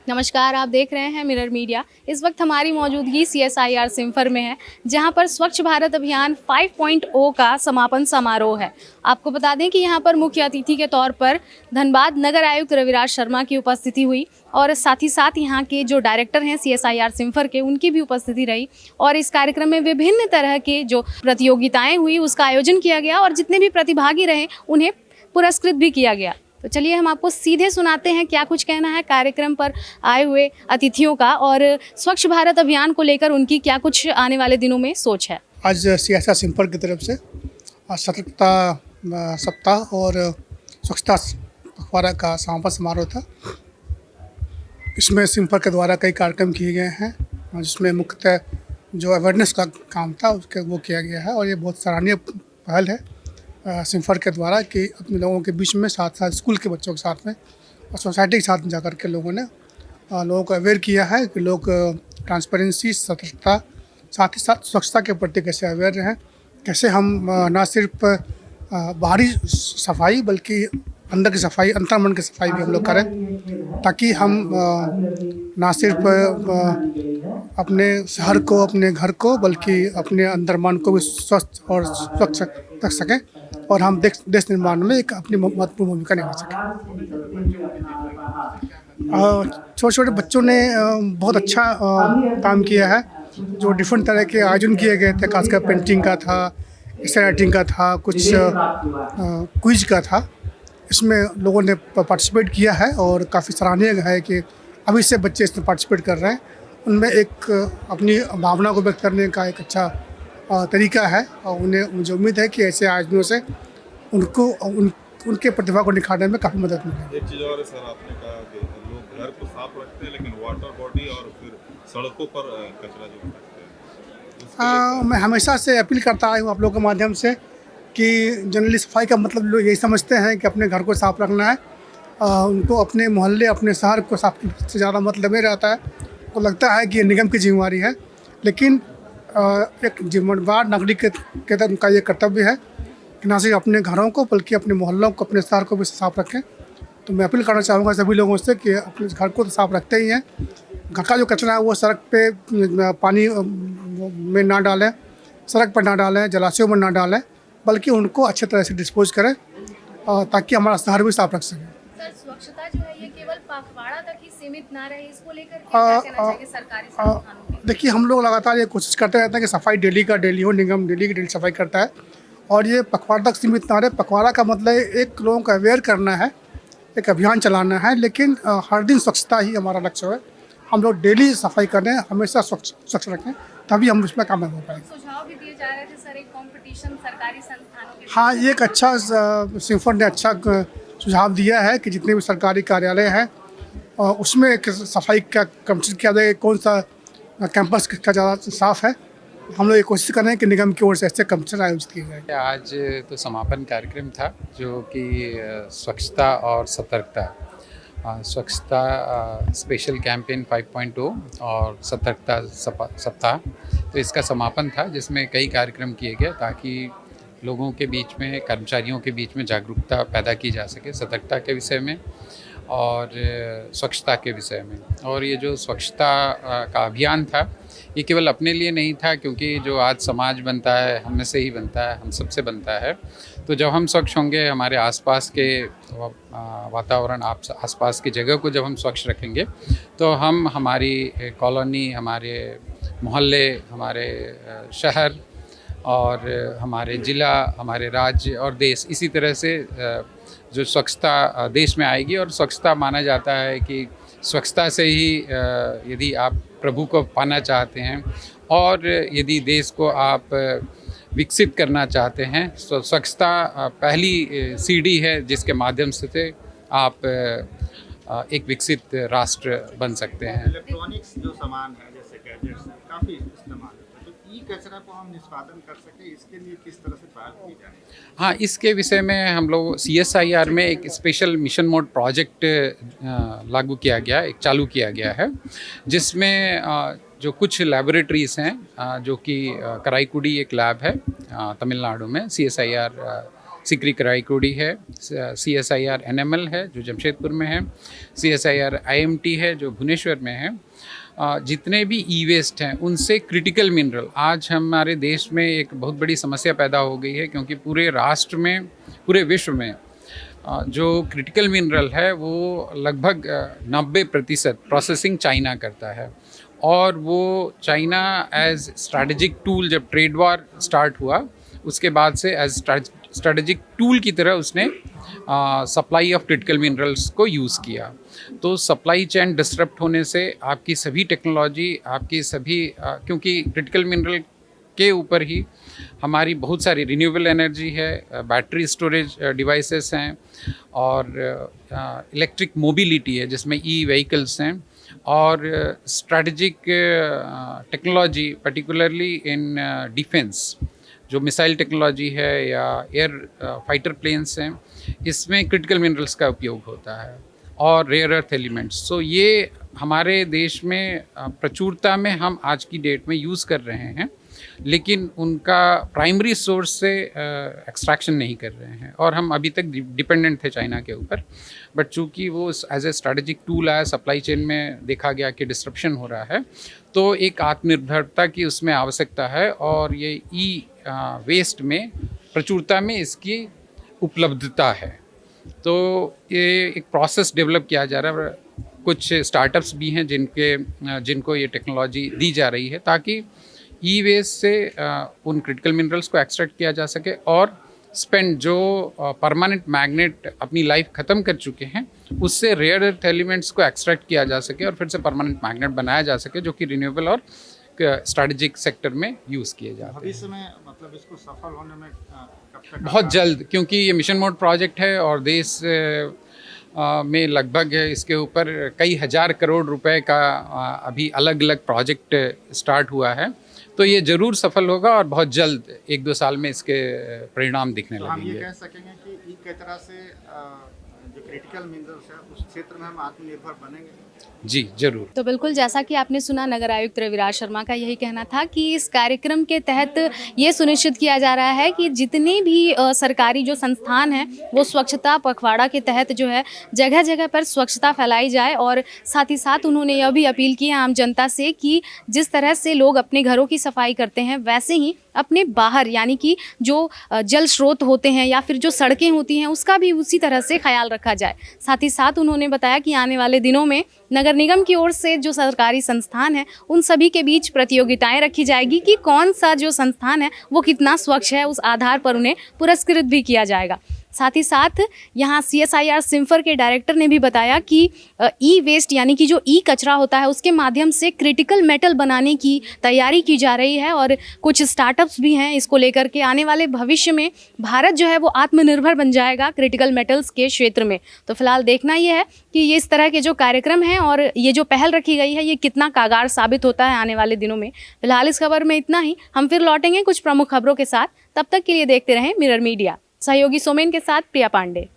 नमस्कार, आप देख रहे हैं मिरर मीडिया। इस वक्त हमारी मौजूदगी CSIR सिम्फर में है, जहां पर स्वच्छ भारत अभियान 5.0 का समापन समारोह है। आपको बता दें कि यहां पर मुख्य अतिथि के तौर पर धनबाद नगर आयुक्त रविराज शर्मा की उपस्थिति हुई और साथ ही साथ यहां के जो डायरेक्टर हैं CSIR सिम्फर के, उनकी भी उपस्थिति रही। और इस कार्यक्रम में विभिन्न तरह के जो प्रतियोगिताएँ हुई उसका आयोजन किया गया और जितने भी प्रतिभागी रहे उन्हें पुरस्कृत भी किया गया। तो चलिए हम आपको सीधे सुनाते हैं क्या कुछ कहना है कार्यक्रम पर आए हुए अतिथियों का और स्वच्छ भारत अभियान को लेकर उनकी क्या कुछ आने वाले दिनों में सोच है। आज CSIR सिम्फर की तरफ से सतर्कता सप्ताह और स्वच्छता पखवाड़ा का समापन समारोह था। इसमें सिम्फर के द्वारा कई कार्यक्रम किए गए हैं, जिसमें मुख्यतः जो अवेयरनेस का काम था उसके वो किया गया है और ये बहुत सराहनीय पहल है सिम्फर के द्वारा कि अपने लोगों के बीच में साथ साथ स्कूल के बच्चों के साथ में और सोसाइटी के साथ में जाकर के लोगों ने लोगों को अवेयर किया है कि लोग ट्रांसपेरेंसी, सतर्कता, साथ ही साथ स्वच्छता के प्रति कैसे अवेयर रहें, कैसे हम ना सिर्फ बाहरी सफाई बल्कि अंदर की सफाई, अंतर्मन की सफाई भी हम लोग करें, ताकि हम ना सिर्फ अपने शहर को, अपने घर को, बल्कि अपने अंतर्मन को भी स्वस्थ और स्वच्छ रख सकें और हम देश निर्माण में एक अपनी महत्वपूर्ण भूमिका निभा सकें। छोटे छोटे बच्चों ने बहुत अच्छा काम किया है। जो डिफरेंट तरह के आयोजन किए गए थे, खासकर पेंटिंग का था, एसे राइटिंग का था, कुछ क्विज का था, इसमें लोगों ने पार्टिसिपेट किया है और काफ़ी सराहनीय है कि अभी से बच्चे इसमें पार्टिसिपेट कर रहे हैं। उनमें एक अपनी भावना को व्यक्त करने का एक अच्छा तरीका है और उन्हें मुझे उम्मीद है कि ऐसे आयोजनों से उनके प्रतिभा को निखारने में काफ़ी मदद मिलेगी। एक चीज़ और है सर, आपने कहा कि लोग घर को साफ रखते हैं लेकिन वाटर बॉडी और फिर सड़कों पर कचरा जो फेंकते हैं, मैं हमेशा से अपील करता आया हूँ आप लोगों के माध्यम से कि जनरली सफाई का मतलब लोग यही समझते हैं कि अपने घर को साफ रखना है। उनको अपने मोहल्ले, अपने शहर को साफ से ज़्यादा मतलब ही रहता है। तो लगता है कि ये निगम की जिम्मेवारी है, लेकिन एक जिम्मेदार नागरिक के तहत उनका ये कर्तव्य है कि ना सिर्फ अपने घरों को बल्कि अपने मोहल्लों को, अपने शहर को भी साफ रखें। तो मैं अपील करना चाहूँगा सभी लोगों से कि अपने घर को तो साफ रखते ही हैं, घर का जो कचरा है वो सड़क पे पानी में ना डालें, सड़क पर ना डालें, जलाशयों में ना डालें, बल्कि उनको अच्छे तरह से डिस्पोज करें ताकि हमारा शहर भी साफ रख सकें। सर, स्वच्छता जो है ये केवल पखवाड़ा तक ही सीमित ना रहे, इसको लेकर क्या कहना चाहिए सरकारी संस्थानों को? देखिए, हम लोग लगातार ये कोशिश करते रहते हैं कि सफाई डेली का डेली हो, निगम डेली की डेली सफाई करता है और ये पखवाड़ा तक सीमित ना रहे। पखवाड़ा का मतलब एक लोगों को अवेयर करना है, एक अभियान चलाना है, लेकिन हर दिन स्वच्छता ही हमारा लक्ष्य है। हम लोग डेली सफाई करें, हमेशा स्वच्छ रखें, तभी हम उसमें कामयाब हो पाएंगे। सुझाव भी दिए जा रहे थे सर, एक कंपटीशन सरकारी संस्थानों के। हाँ, ये एक अच्छा सिम्फर ने अच्छा सुझाव दिया है कि जितने भी सरकारी कार्यालय हैं उसमें एक सफाई का कंपटीशन किया जाए, कौन सा कैंपस का ज़्यादा साफ़ है। हम लोग ये कोशिश कर रहे हैं कि निगम की ओर से ऐसे कंपटीशन आयोजित किए जाए। आज तो समापन कार्यक्रम था जो कि स्वच्छता और सतर्कता, स्वच्छता स्पेशल कैंपेन 5.0 और सतर्कता सप्ताह, तो इसका समापन था जिसमें कई कार्यक्रम किए गए ताकि लोगों के बीच में, कर्मचारियों के बीच में जागरूकता पैदा की जा सके सतर्कता के विषय में और स्वच्छता के विषय में। और ये जो स्वच्छता का अभियान था ये केवल अपने लिए नहीं था, क्योंकि जो आज समाज बनता है हम में से ही बनता है, हम सबसे बनता है। तो जब हम स्वच्छ होंगे, हमारे आसपास के वातावरण, आसपास की जगह को जब हम स्वच्छ रखेंगे तो हम हमारी कॉलोनी, हमारे मोहल्ले, हमारे शहर और हमारे ज़िला, हमारे राज्य और देश, इसी तरह से जो स्वच्छता देश में आएगी। और स्वच्छता माना जाता है कि स्वच्छता से ही यदि आप प्रभु को पाना चाहते हैं और यदि देश को आप विकसित करना चाहते हैं तो स्वच्छता पहली सीढ़ी है जिसके माध्यम से आप एक विकसित राष्ट्र बन सकते हैं। इलेक्ट्रॉनिक्स जो सामान है जैसे गैजेट्स काफ़ी इस्तेमाल होता है, तो ई कचरा को हम निष्पादन कर सके इसके लिए किस तरह से पहल की जाए? हाँ, इसके विषय में हम लोग CSIR में एक स्पेशल मिशन मोड प्रोजेक्ट लागू किया गया, एक चालू किया गया है, जिसमें जो कुछ लैबोरेटरीज़ हैं जो कि कराईकुडी एक लैब है तमिलनाडु में, CSIR सिकरी कराईकुडी है, CSIR NML है जो जमशेदपुर में है, CSIR IMT है जो भुवनेश्वर में है। जितने भी ई वेस्ट हैं उनसे क्रिटिकल मिनरल, आज हमारे देश में एक बहुत बड़ी समस्या पैदा हो गई है क्योंकि पूरे राष्ट्र में, पूरे विश्व में जो क्रिटिकल मिनरल है वो लगभग 90% प्रोसेसिंग चाइना करता है। और वो चाइना एज स्ट्रैटेजिक टूल, जब ट्रेड वॉर स्टार्ट हुआ उसके बाद से एज स्ट्रैटेजिक टूल की तरह उसने सप्लाई ऑफ क्रिटिकल मिनरल्स को यूज़ किया। तो सप्लाई चेन डिसरप्ट होने से आपकी सभी टेक्नोलॉजी, आपकी सभी क्योंकि क्रिटिकल मिनरल के ऊपर ही हमारी बहुत सारी रिन्यूएबल एनर्जी है, बैटरी स्टोरेज डिवाइसेस हैं और इलेक्ट्रिक मोबिलिटी है जिसमें ई व्हीकल्स हैं और strategic technology particularly in defence जो मिसाइल टेक्नोलॉजी है या एयर फाइटर प्लेन्स हैं, इसमें क्रिटिकल मिनरल्स का उपयोग होता है और रेयर अर्थ एलिमेंट्स। सो ये हमारे देश में प्रचुरता में हम आज की डेट में यूज़ कर रहे हैं, लेकिन उनका प्राइमरी सोर्स से एक्सट्रैक्शन नहीं कर रहे हैं और हम अभी तक डिपेंडेंट थे चाइना के ऊपर। बट चूँकि वो एज ए स्ट्रैटेजिक टूल आया, सप्लाई चेन में देखा गया कि डिस्ट्रप्शन हो रहा है, तो एक आत्मनिर्भरता की उसमें आवश्यकता है और ये ई वेस्ट में प्रचुरता में इसकी उपलब्धता है। तो ये एक प्रोसेस डेवलप किया जा रहा है। कुछ स्टार्टअप्स भी हैं जिनको ये टेक्नोलॉजी दी जा रही है ताकि ई वेस्ट से उन क्रिटिकल मिनरल्स को एक्सट्रैक्ट किया जा सके और स्पेंड जो परमानेंट मैग्नेट अपनी लाइफ ख़त्म कर चुके हैं उससे रेयर अर्थ एलिमेंट्स को एक्सट्रैक्ट किया जा सके और फिर से परमानेंट मैग्नेट बनाया जा सके जो कि रिन्यूएबल और स्ट्रैटेजिक सेक्टर में यूज़ किए जाते हैं। भविष्य में मतलब इसको सफल होने में कब तक? बहुत जल्द, क्योंकि ये मिशन मोड प्रोजेक्ट है और देश में लगभग इसके ऊपर कई हज़ार करोड़ रुपए का अभी अलग अलग प्रोजेक्ट स्टार्ट हुआ है। तो ये ज़रूर सफल होगा और बहुत जल्द 1-2 साल में इसके परिणाम दिखने तो हम ये लगेंगे। कह सकेंगे कि ई के तरह से जो क्रिटिकल मिनरल्स है उस क्षेत्र में हम आत्मनिर्भर बनेंगे। जी जरूर। तो बिल्कुल जैसा कि आपने सुना, नगर आयुक्त रविराज शर्मा का यही कहना था कि इस कार्यक्रम के तहत ये सुनिश्चित किया जा रहा है कि जितने भी सरकारी जो संस्थान हैं वो स्वच्छता पखवाड़ा के तहत जो है जगह जगह पर स्वच्छता फैलाई जाए। और साथ ही साथ उन्होंने यह भी अपील की है आम जनता से कि जिस तरह से लोग अपने घरों की सफाई करते हैं वैसे ही अपने बाहर यानी कि जो जल स्रोत होते हैं या फिर जो सड़कें होती हैं उसका भी उसी तरह से ख्याल रखा जाए। साथ ही साथ उन्होंने बताया कि आने वाले दिनों में नगर निगम की ओर से जो सरकारी संस्थान है उन सभी के बीच प्रतियोगिताएं रखी जाएगी कि कौन सा जो संस्थान है वो कितना स्वच्छ है, उस आधार पर उन्हें पुरस्कृत भी किया जाएगा। साथ ही साथ यहाँ CSIR सिम्फर के डायरेक्टर ने भी बताया कि ई वेस्ट यानी कि जो ई कचरा होता है उसके माध्यम से क्रिटिकल मेटल बनाने की तैयारी की जा रही है और कुछ स्टार्टअप्स भी हैं इसको लेकर के। आने वाले भविष्य में भारत जो है वो आत्मनिर्भर बन जाएगा क्रिटिकल मेटल्स के क्षेत्र में। तो फिलहाल देखना ये है कि ये इस तरह के जो कार्यक्रम हैं और ये जो पहल रखी गई है ये कितना कारगर साबित होता है आने वाले दिनों में। फिलहाल इस खबर में इतना ही, हम फिर लौटेंगे कुछ प्रमुख खबरों के साथ। तब तक के लिए देखते रहें मिरर मीडिया। सहयोगी सोमेन के साथ प्रिया पांडे।